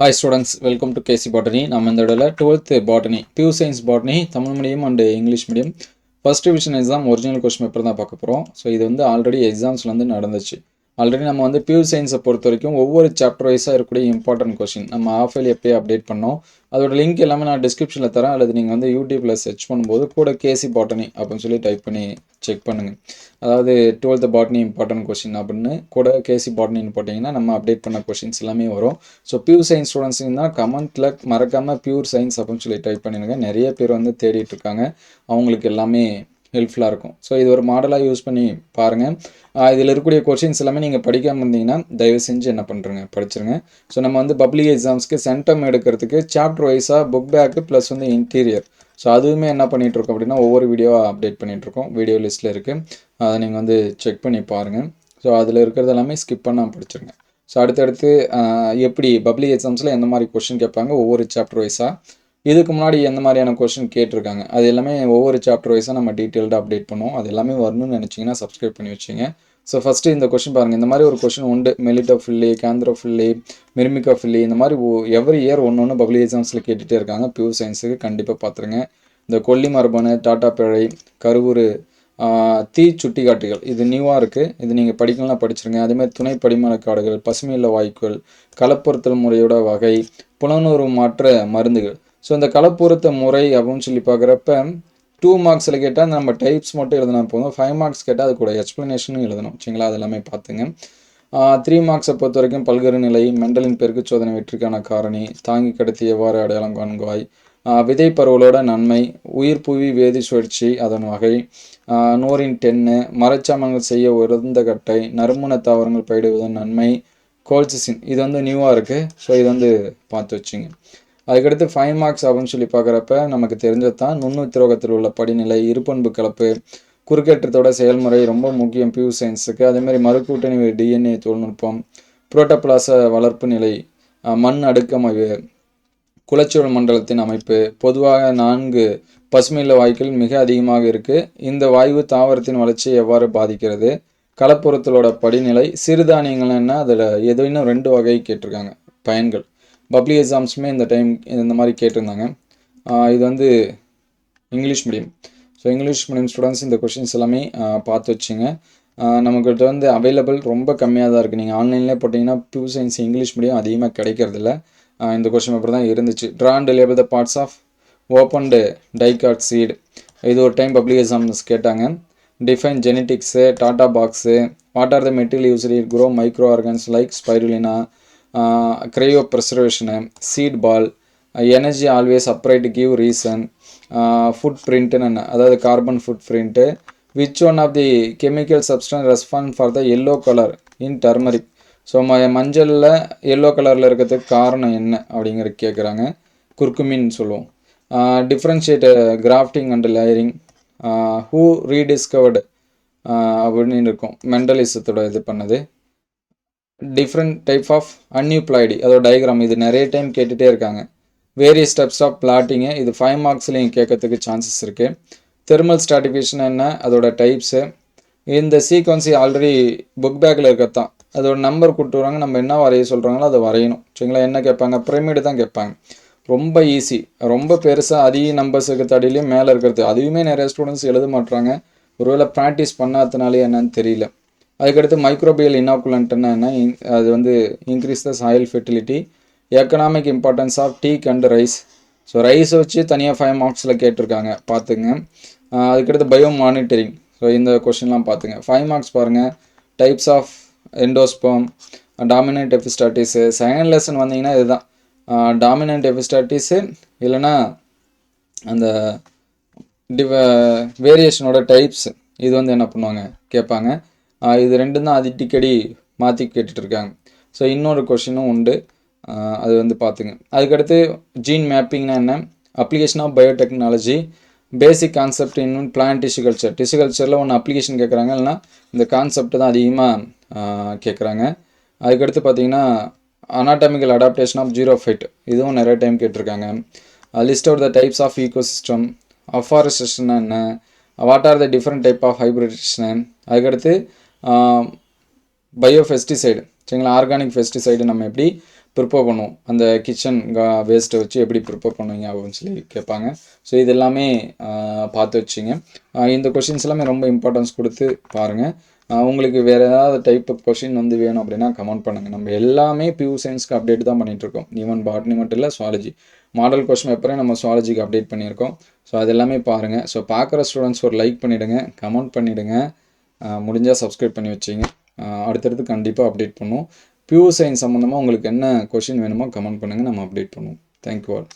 Hi students, welcome to KC Botany. நம்ம இந்த இடத்துல 12th Botany, Pure Science Botany, Tamil medium and English medium first division exam original question paper தான் பார்க்க போகிறோம். So இது வந்து ஆல்ரெடி எக்ஸாம்ஸில் வந்து நடந்துச்சு. ஆல்ரெடி நம்ம வந்து பியூர் சயின்ஸை பொறுத்த வரைக்கும் ஒவ்வொரு சாப்டர் வைஸாக இருக்கக்கூடிய இம்பார்ட்டன்ட் கொஸ்டின் நம்ம ஆஃபைல் எப்போயே அப்டேட் பண்ணோம். அதோட லிங்க் எல்லாமே நான் டிஸ்கிரிப்ஷனில் தரேன், அல்லது நீங்கள் வந்து யூடியூப்பில் சர்ச் பண்ணும்போது கூட கேசி பாட்டனி அப்படின்னு சொல்லி டைப் பண்ணி செக் பண்ணுங்கள். அதாவது 12th பாட்னி இம்பார்ட்டன்ட் கொஸ்டின் அப்படின்னு கூட கேசி பாட்னின்னு போட்டிங்கன்னா நம்ம அப்டேட் பண்ண கொஸ்டின்ஸ் எல்லாமே வரும். ஸோ பியூர் சயின்ஸ் ஸ்டூடெண்ட்ஸுங்கன்னா கமெண்ட்டில் மறக்காமல் பியூர் சயின்ஸ் அப்படின்னு சொல்லி டைப் பண்ணிடுங்க. நிறைய பேர் வந்து தேடிட்டு இருக்காங்க, அவங்களுக்கு எல்லாமே ஹெல்ப்ஃபுல்லாக இருக்கும். ஸோ இது ஒரு மாடலாக யூஸ் பண்ணி பாருங்கள். இதில் இருக்கக்கூடிய கொஷின்ஸ் எல்லாமே நீங்கள் படிக்காமல் இருந்தீங்கன்னா தயவு செஞ்சு என்ன பண்ணுறங்க, படிச்சிருங்க. ஸோ நம்ம வந்து பப்ளிக் எக்ஸாம்ஸ்க்கு சென்டம் எடுக்கிறதுக்கு சாப்டர் வைஸாக புக் பேக்கு ப்ளஸ் வந்து இன்டீரியர், ஸோ அதுவுமே என்ன பண்ணிகிட்ருக்கோம் அப்படின்னா ஒவ்வொரு வீடியோவாக அப்டேட் பண்ணிகிட்ருக்கோம். வீடியோ லிஸ்ட்டில் இருக்குது, அதை நீங்கள் வந்து செக் பண்ணி பாருங்கள். ஸோ அதில் இருக்கிறது எல்லாமே ஸ்கிப் பண்ணாமல் படிச்சிருங்க. ஸோ அடுத்தடுத்து எப்படி பப்ளிக் எக்ஸாம்ஸில் எந்த மாதிரி கொஷின் கேட்பாங்க ஒவ்வொரு சாப்டர் வைஸாக, இதுக்கு முன்னாடி எந்த மாதிரியான கொஸ்டின் கேட்டிருக்காங்க, அது எல்லாமே ஒவ்வொரு சாப்டர் வைஸாக நம்ம டீட்டெயில்டாக அப்டேட் பண்ணுவோம். அது எல்லாமே வரணும்னு நினச்சிங்கன்னா சப்ஸ்கிரைப் பண்ணி வச்சுங்க. ஸோ ஃபஸ்ட்டு இந்த கொஸ்டின் பாருங்கள். இந்த மாதிரி ஒரு கொஸ்டின் உண்டு. மெலிட்டோஃபில்லி, கேந்த்ரோஃபில்லி, மிர்மிகோஃபில்லி, இந்த மாதிரி எவ்ரி இயர் ஒன்று பப்ளிக் எக்ஸாம்ஸில் கேட்டுகிட்டே இருக்காங்க. பியூர் சயின்ஸுக்கு கண்டிப்பாக பார்த்துருங்க. இந்த கொல்லி மரபணு, டாட்டா பிழை, கருவுறு, தீ சுட்டிக்காட்டிகள், இது நியூவாக இருக்குது. இது நீங்கள் படிக்கலாம், படிச்சிருங்க. அதேமாதிரி துணை படிமன காடுகள், பசுமையில்ல வாயுக்கள், களப்பொருத்தல் முறையோட வகை, புலனுறு மாற்ற மருந்துகள். ஸோ இந்த களப்பொருத்த முறை அப்படின்னு சொல்லி பார்க்குறப்ப 2 மார்க்ஸில் கேட்டால் நம்ம டைப்ஸ் மட்டும் எழுதினா போதும். 5 மார்க்ஸ் கேட்டால் அது கூட எக்ஸ்ப்ளனேஷனும் எழுதணும். சரிங்களா, அது எல்லாமே பார்த்துங்க. 3 மார்க்ஸை பொறுத்த வரைக்கும் பல்கரு நிலை, மெண்டலின் பெருக்கு சோதனை வெற்றிக்கான காரணி, தாங்கி கடத்தி எவ்வாறு அடையாளம் காண்பாய், விதை பரவலோட நன்மை, உயிர் புவி வேதி சுழற்சி அதன் வகை, நோரின் 10, மரச்சாமங்கள் செய்ய உறந்த கட்டை, நறுமண தாவரங்கள் பயிடுவதன் நன்மை, கோல்சிசின், இது வந்து நியூவாக இருக்குது. ஸோ இது வந்து பார்த்து வச்சுங்க. அதுக்கடுத்து 5 மார்க்ஸ் அப்படின்னு சொல்லி பார்க்குறப்ப நமக்கு தெரிஞ்சது தான் நுண்ணுத்திரோகத்தில் உள்ள படிநிலை, இருப்பண்பு கலப்பு, குறுக்கேற்றத்தோட செயல்முறை ரொம்ப முக்கியம் பியூர் சயின்ஸுக்கு. அதேமாதிரி மறுக்கூட்டணி டிஎன்ஏ தொழில்நுட்பம், புரோட்டோபிளாச வளர்ப்பு நிலை, மண் அடுக்கமைவு, குளச்சூழல் மண்டலத்தின் அமைப்பு. பொதுவாக 4 பசுமையில்ல வாயுக்கள் மிக அதிகமாக இருக்குது. இந்த வாயு தாவரத்தின் வளர்ச்சியை எவ்வாறு பாதிக்கிறது, களப்பொருத்தலோட படிநிலை, சிறுதானியங்கள் என்ன, அதில் ஏதோ இன்னும் 2 வகை கேட்டிருக்காங்க பயன்கள். பப்ளிக் எக்ஸாம்ஸுமே இந்த டைம் இந்த மாதிரி கேட்டிருந்தாங்க. இது வந்து English medium. So English medium students இந்த கொஷின்ஸ் எல்லாமே பார்த்து வச்சுங்க. நமக்கிட்ட வந்து அவைலபிள் ரொம்ப கம்மியாக தான் இருக்குது. நீங்கள் ஆன்லைன்லேயே போட்டிங்கன்னா பியூர் சயின்ஸ் இங்கிலீஷ் மீடியம் அதிகமாக கிடைக்கிறதில்ல. இந்த கொஷின் பேப்பர் தான் இருந்துச்சு. Draw and label the parts of opened dicot seed, இது ஒரு டைம் பப்ளிக் எக்ஸாம்ஸ் கேட்டாங்க. Define genetics, TATA box, what are the material used in grow micro organs like spirulina, cryo preservation, seed ball, energy always upright give reason, footprint, அதாவது carbon footprint, which one of the chemical substance respond for the yellow color in turmeric. So மஞ்சளில் yellow கலரில் இருக்கிறதுக்கு காரணம் என்ன அப்படிங்கிறது கேட்குறாங்க. Curcumin சொல்லுவோம். Differentiate grafting and layering, who rediscovered அப்படின்னு இருக்கும், மெண்டலிசத்தோட இது பண்ணது. டிஃப்ரெண்ட் டைப் ஆஃப் அன்யூப்ளாய்டு, அதோட டயக்ராம், இது நிறைய டைம் கேட்டுகிட்டே இருக்காங்க. வேரியஸ் ஸ்டெப்ஸ் ஆஃப் பிளாட்டிங்கு, இது 5 மார்க்ஸ்லையும் கேட்கறதுக்கு சான்சஸ் இருக்குது. தெர்மல் ஸ்ட்ராட்டிஃபிகேஷன் என்ன, அதோட டைப்ஸு. இந்த சீக்வன்ஸு ஆல்ரெடி புக் பேக்கில் இருக்கிறது தான். அதோட நம்பர் கொடுத்துருவாங்க, நம்ம என்ன வரைய சொல்கிறாங்களோ அதை வரையணும். சரிங்களா, என்ன கேட்பாங்க, பிரமிடு தான் கேட்பாங்க. ரொம்ப ஈஸி, ரொம்ப பெருசாக அதிக நம்பர்ஸுக்கு தடியிலையும் மேலே இருக்கிறது, அதுவுமே நிறைய ஸ்டூடெண்ட்ஸ் எழுத மாட்டுறாங்க. ஒருவேளை ப்ராக்டிஸ் பண்ணாதனாலே என்னன்னு தெரியல. அதுக்கடுத்து மைக்ரோபியல் இனாக்குலண்ட்னா என்ன, அது வந்து increase the soil fertility, economic importance of teak and rice. So ரைஸை வச்சு தனியாக 5 மார்க்ஸில் கேட்டிருக்காங்க, பார்த்துங்க. அதுக்கடுத்து பயோ மானிட்டரிங், ஸோ இந்த கொஷின்லாம் பார்த்துங்க. 5 மார்க்ஸ் பாருங்கள். Types of endosperm, dominant epistasis. Second lesson வந்தீங்கன்னா இதுதான் டாமினன்ட் எபிஸ்டாட்டிஸு, இல்லைனா அந்த வேரியேஷனோட டைப்ஸ், இது வந்து என்ன பண்ணுவாங்க கேட்பாங்க. இது ரெண்டும் தான் அடிக்கடி மாற்றி கேட்டுட்ருக்காங்க. ஸோ இன்னொரு கொஷினும் உண்டு, அது வந்து பார்த்துங்க. அதுக்கடுத்து ஜீன் மேப்பிங்னா என்ன, application of biotechnology, basic concept இன்னும் பிளான்ட் டிஷ்யூ கல்ச்சர். டிஷ்யூ கல்ச்சரில் ஒன்று அப்ளிகேஷன் கேட்குறாங்க, இல்லைனா இந்த கான்செப்ட் தான் அதிகமாக கேட்குறாங்க. அதுக்கடுத்து பார்த்திங்கன்னா அனாட்டமிக்கல் அடாப்டேஷன் ஆஃப் ஜீரோஃபைட், இதுவும் நிறைய டைம் கேட்டிருக்காங்க. List out the types of ecosystem, afforestation என்ன, what are the different type of hybridization. அதுக்கடுத்து பயோஃபெஸ்டிசைடு, சரிங்களா, ஆர்கானிக் பெஸ்டிசைடு நம்ம எப்படி ப்ரிப்பேர் பண்ணுவோம். அந்த கிச்சன் வேஸ்ட்டை வச்சு எப்படி ப்ரிப்பேர் பண்ணுவீங்க அப்படின்னு சொல்லி கேட்பாங்க. ஸோ இது எல்லாமே பார்த்து வச்சுங்க. இந்த கொஷின்ஸ் எல்லாமே ரொம்ப இம்பார்ட்டன்ஸ் கொடுத்து பாருங்கள். உங்களுக்கு வேறு ஏதாவது டைப் ஆஃப் கொஷின் வந்து வேணும் அப்படின்னா கமெண்ட் பண்ணுங்கள். நம்ம எல்லாமே பியூ சயின்ஸ்க்கு அப்டேட் தான் பண்ணிகிட்ருக்கோம். ஈவன் பாட்னி மட்டும் இல்லை, சுவாலஜி மாடல் கொஷின் பேப்பரே நம்ம சுவாலஜிக்கு அப்டேட் பண்ணியிருக்கோம். ஸோ அது எல்லாமே பாருங்கள். ஸோ பார்க்குற ஸ்டூடெண்ட்ஸ் ஒரு லைக் பண்ணிவிடுங்க, கமெண்ட் பண்ணிவிடுங்க, முடிஞ்சால் சப்ஸ்கிரைப் பண்ணி வச்சிங்க. அடுத்தடுத்து கண்டிப்பாக அப்டேட் பண்ணுவோம். பியூர் சயின்ஸ் சம்மந்தமாக உங்களுக்கு என்ன கொஷின் வேணுமோ கமெண்ட் பண்ணுங்கள், நம்ம அப்டேட் பண்ணுவோம். Thank you all.